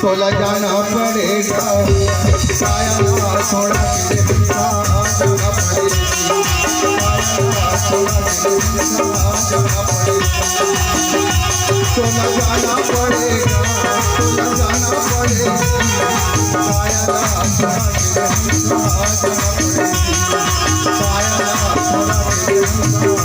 तोला जाना पड़ेगा साया ना थोड़ा जाना पड़ेगा थोड़ा जाना पड़ेगा तोला जाना पड़ेगा साया ना थोड़ा जाना पड़ेगा साया ना थोड़ा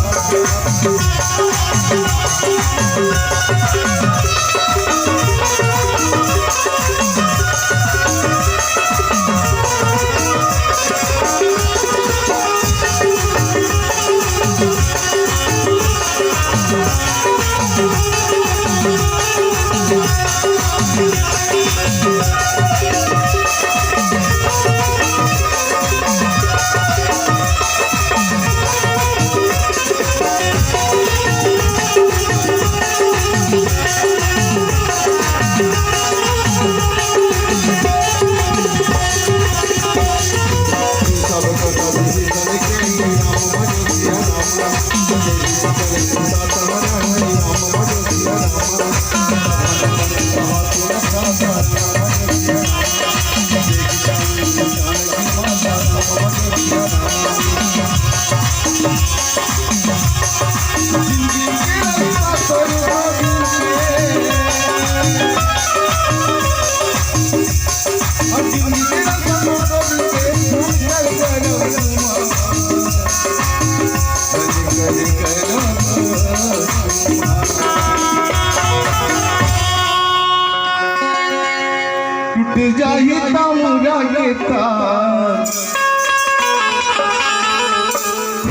टूट जाही तामुरा के तार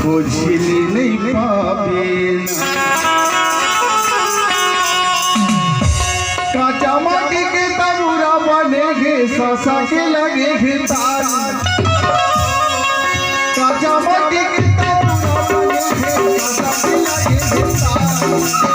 खोजली नहीं पावे काचा माटी के तामुरा बने गे ससा के लगे गे तार काचा माटी के तामुरा बने गे ससा के लगे गे तार